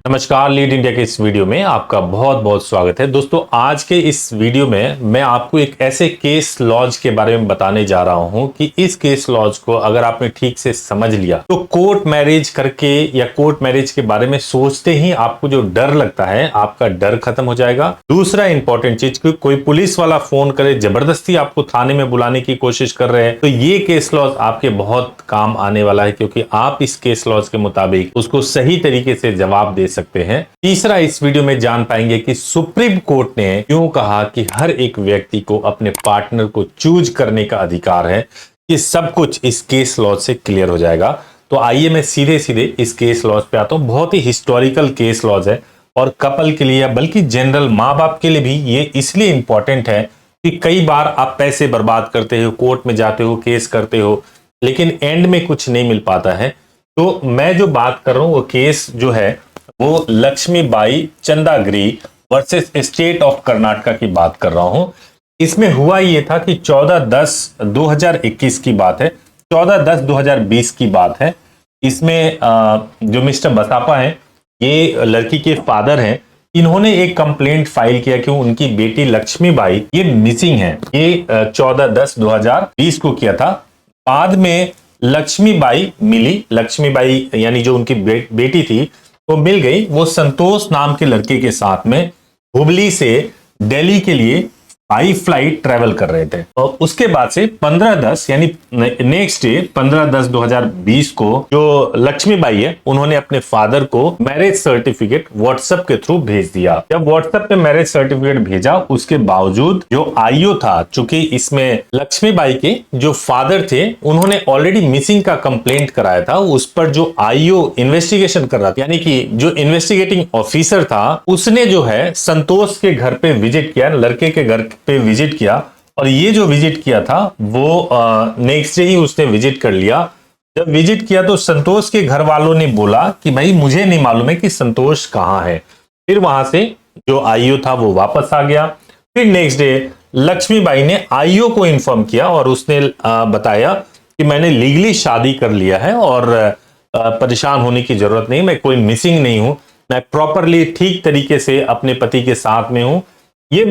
नमस्कार, lead India के इस वीडियो में आपका बहुत बहुत स्वागत है। दोस्तों, आज के इस वीडियो में मैं आपको एक ऐसे केस लॉज के बारे में बताने जा रहा हूं कि इस केस लॉज को अगर आपने ठीक से समझ लिया तो कोर्ट मैरिज करके या कोर्ट मैरिज के बारे में सोचते ही आपको जो डर लगता है, आपका डर खत्म हो जाएगा। दूसरा इंपॉर्टेंट चीज, कोई पुलिस वाला फोन करे, जबरदस्ती आपको थाने में बुलाने की कोशिश कर रहे हैं, तो ये केस लॉज आपके बहुत काम आने वाला है, क्योंकि आप इस केस लॉज के मुताबिक उसको सही तरीके से जवाब दे सकते हैं। तीसरा, इस वीडियो में जान पाएंगे कि सुप्रीम कोर्ट ने क्यों कहा कि हर एक व्यक्ति को अपने पार्टनर को चूज करने का अधिकार है। ये सब कुछ इस केस लॉज से क्लियर हो जाएगा। तो आइए मैं सीधे सीधे इस केस लॉज पे आता हूं। बहुत ही हिस्टोरिकल केस लॉज है और कपल के लिए, बल्कि जनरल माँ बाप के लिए भी ये इसलिए इंपॉर्टेंट है कि कई बार आप पैसे बर्बाद करते हो, कोर्ट में जाते हो, केस करते हो, लेकिन एंड में कुछ नहीं मिल पाता है। तो मैं जो बात कर रहा हूं वो केस जो है वो Laxmibai Chandagiri versus state of Karnataka की बात कर रहा हूं। इसमें हुआ ये था कि 14/10/2021 की बात है, 14/10/2020 की बात है। इसमें जो मिस्टर बसापा हैं, ये लड़की के फादर हैं, इन्होंने एक कंप्लेंट फाइल किया कि उनकी बेटी लक्ष्मीबाई ये मिसिंग है। ये 14/10/2020 को किया था। बाद में लक्ष्मीबाई मिली, लक्ष्मीबाई यानी जो उनकी बेटी थी वो मिल गई। वो संतोष नाम के लड़के के साथ में हुबली से दिल्ली के लिए बाई फ्लाइट ट्रेवल कर रहे थे। और उसके बाद से 15/10 यानी नेक्स्ट डे 15/10/2020 को जो लक्ष्मीबाई है, उन्होंने अपने फादर को मैरिज सर्टिफिकेट व्हाट्सएप के थ्रू भेज दिया। जब व्हाट्सएप पे मैरिज सर्टिफिकेट भेजा, उसके बावजूद जो आईओ था, चूंकि इसमें लक्ष्मीबाई के जो फादर थे उन्होंने ऑलरेडी मिसिंग का कंप्लेंट कराया था, उस पर जो आईओ इन्वेस्टिगेशन कर रहा था, यानी कि जो इन्वेस्टिगेटिंग ऑफिसर था, उसने जो है संतोष के घर पे विजिट किया, लड़के के घर पे विजिट किया। और ये जो विजिट किया था वो नेक्स्ट डे ही उसने विजिट कर लिया। जब विजिट किया तो संतोष के घर वालों ने बोला कि भाई मुझे नहीं मालूम है कि संतोष कहाँ है। फिर वहां से जो आईओ था वो वापस आ गया। फिर नेक्स्ट डे लक्ष्मीबाई ने आईओ को इन्फॉर्म किया और उसने बताया कि मैंने लीगली शादी कर लिया है और परेशान होने की जरूरत नहीं, मैं कोई मिसिंग नहीं हूं, मैं प्रॉपरली ठीक तरीके से अपने पति के साथ में हूं। ये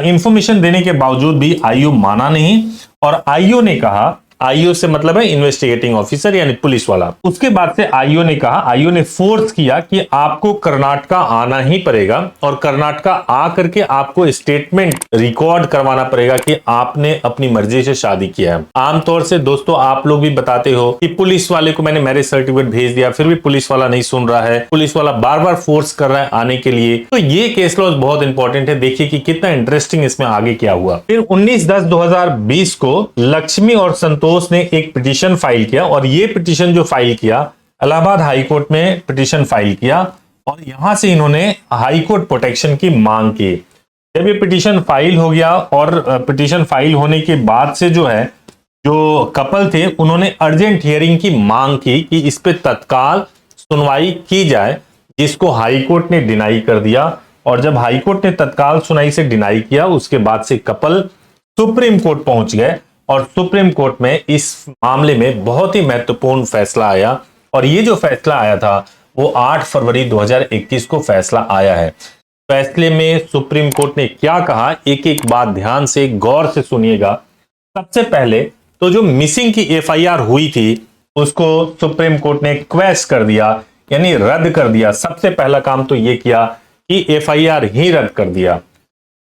इंफॉर्मेशन देने के बावजूद भी आईओ माना नहीं और आईओ ने कहा, आईओ से मतलब है इन्वेस्टिगेटिंग ऑफिसर यानी पुलिस वाला। उसके बाद से आईओ ने कहा, आईओ ने फोर्स किया कि आपको कर्नाटका आना ही पड़ेगा और कर्नाटका आ करके आपको स्टेटमेंट रिकॉर्ड करवाना पड़ेगा कि आपने अपनी मर्जी से शादी किया है। आमतौर से दोस्तों आप लोग भी बताते हो कि पुलिस वाले को मैंने मैरिज सर्टिफिकेट भेज दिया, फिर भी पुलिस वाला नहीं सुन रहा है, पुलिस वाला बार बार फोर्स कर रहा है आने के लिए। तो ये केस लॉज बहुत इंपॉर्टेंट है। देखिए कि कितना इंटरेस्टिंग इसमें आगे क्या हुआ। फिर 19/10/2020 को लक्ष्मी और संतोष ने एक पिटीशन फाइल किया और ये पिटीशन जो फाइल किया, इलाहाबाद हाई कोर्ट में पिटीशन फाइल किया और यहां से इन्होंने हाई कोर्ट प्रोटेक्शन की मांग की। जब ये पिटीशन फाइल हो गया और पिटीशन फाइल होने के बाद से जो है जो कपल थे उन्होंने अर्जेंट हियरिंग की मांग की कि इस पे तत्काल सुनवाई की जाए, जिसको हाई कोर्ट ने डिनाई कर दिया। और जब हाई कोर्ट ने तत्काल सुनवाई से डिनाई किया, उसके बाद से कपल सुप्रीम कोर्ट पहुंच गए और सुप्रीम कोर्ट में इस मामले में बहुत ही महत्वपूर्ण फैसला आया। और ये जो फैसला आया था वो 8 फरवरी 2021 को फैसला आया है। फैसले में सुप्रीम कोर्ट ने क्या कहा, एक एक बात ध्यान से गौर से सुनिएगा। सबसे पहले तो जो मिसिंग की एफआईआर हुई थी उसको सुप्रीम कोर्ट ने क्वैश कर दिया, यानी रद्द कर दिया। सबसे पहला काम तो ये किया कि एफआईआर ही रद्द कर दिया।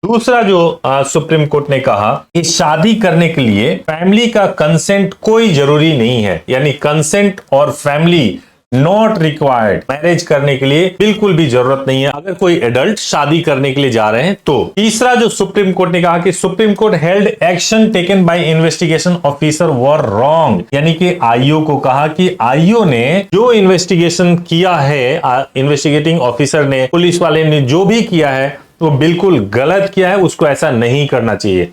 दूसरा जो सुप्रीम कोर्ट ने कहा कि शादी करने के लिए फैमिली का कंसेंट कोई जरूरी नहीं है, यानी कंसेंट और फैमिली नॉट रिक्वायर्ड। मैरिज करने के लिए बिल्कुल भी जरूरत नहीं है अगर कोई एडल्ट शादी करने के लिए जा रहे हैं तो। तीसरा जो सुप्रीम कोर्ट ने कहा कि supreme court held action taken by investigation officer were wrong, यानी कि आईओ को कहा कि आईओ ने जो इन्वेस्टिगेशन किया है, इन्वेस्टिगेटिंग ऑफिसर ने, पुलिस वाले ने जो भी किया है वो बिल्कुल गलत किया है, उसको ऐसा नहीं करना चाहिए।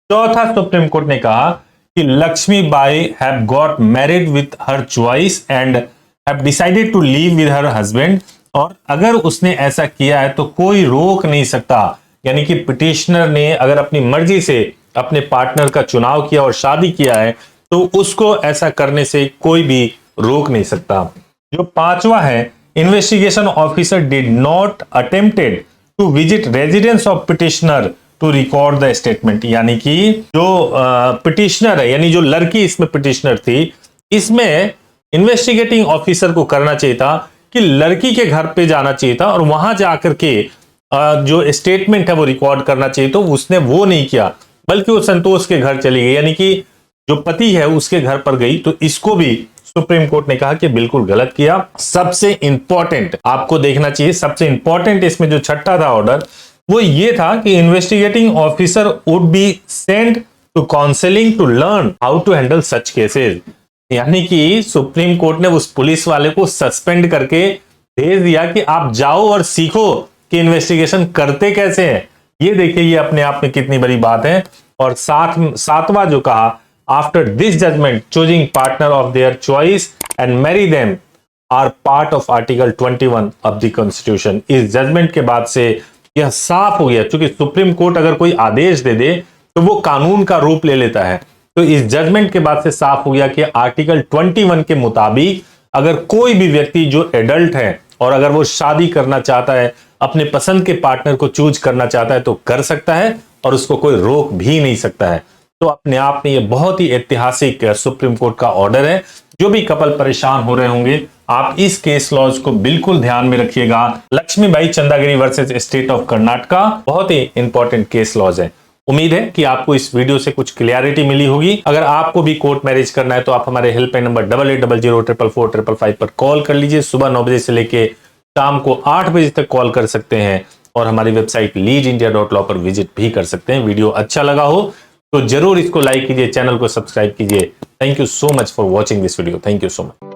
चौथा सुप्रीम कोर्ट ने कहा कि Laxmibai have got married with her choice and have decided to live with her husband, और अगर उसने ऐसा किया है तो कोई रोक नहीं सकता। यानी कि पिटिशनर ने अगर अपनी मर्जी से अपने पार्टनर का चुनाव किया और शादी किया है तो उसको ऐसा करने से कोई भी रोक नहीं सकता। जो पांचवा है, investigation officer did not attempted to visit residence of petitioner to record the statement. यानी कि जो पिटिशनर है, यानी जो लड़की इसमें पिटिशनर थी, इसमें इन्वेस्टिगेटिंग ऑफिसर को करना चाहिए था कि लड़की के घर पे जाना चाहिए था और वहां जाकर के जो स्टेटमेंट है वो रिकॉर्ड करना चाहिए। तो उसने वो नहीं किया, बल्कि वो संतोष के घर चली गई, यानी कि जो पति है उसके घर पर गई। तो इसको भी सुप्रीम कोर्ट ने कहा कि बिल्कुल गलत किया। सबसे इंपॉर्टेंट आपको देखना चाहिए, सबसे इंपॉर्टेंट इसमें जो छठा था ऑर्डर, वो ये था कि investigating officer would be send to counselling to learn how to handle such cases. यानी कि सुप्रीम कोर्ट ने उस पुलिस वाले को सस्पेंड करके भेज दिया कि आप जाओ और सीखो कि इन्वेस्टिगेशन करते कैसे हैं। ये देखिए, ये अपने आप में कितनी बड़ी बात है। और सातवां जो कहा, after this judgement choosing partner of their choice and marry them are part of article 21 of the constitution. इस जजमेंट के बाद से यह साफ हो गया, क्योंकि सुप्रीम कोर्ट अगर कोई आदेश दे दे तो वो कानून का रूप ले लेता है। तो इस जजमेंट के बाद से साफ हो गया कि आर्टिकल 21 के मुताबिक अगर कोई भी व्यक्ति जो एडल्ट है और अगर वो शादी करना चाहता है, अपने पसंद के पार्टनर को चूज करना चाहता है, तो कर सकता है और उसको कोई रोक भी नहीं सकता है। तो अपने आप में ये बहुत ही ऐतिहासिक सुप्रीम कोर्ट का ऑर्डर है। जो भी कपल परेशान हो रहे होंगे, आप इस केस लॉज को बिल्कुल ध्यान में रखिएगा। Lakshmibai Chandagiri versus state of Karnataka बहुत ही इंपॉर्टेंट केस लॉज है। उम्मीद है कि आपको इस वीडियो से कुछ क्लियरिटी मिली होगी। अगर आपको भी कोर्ट मैरिज करना है तो आप हमारे हेल्पलाइन नंबर 8800444555 पर कॉल कर लीजिए। सुबह 9 बजे से लेके शाम को 8 बजे तक कॉल कर सकते हैं और हमारी वेबसाइट leadindia.law पर विजिट भी कर सकते हैं। वीडियो अच्छा लगा हो तो जरूर इसको लाइक कीजिए, चैनल को सब्सक्राइब कीजिए। Thank you so much for watching this video. Thank you so much.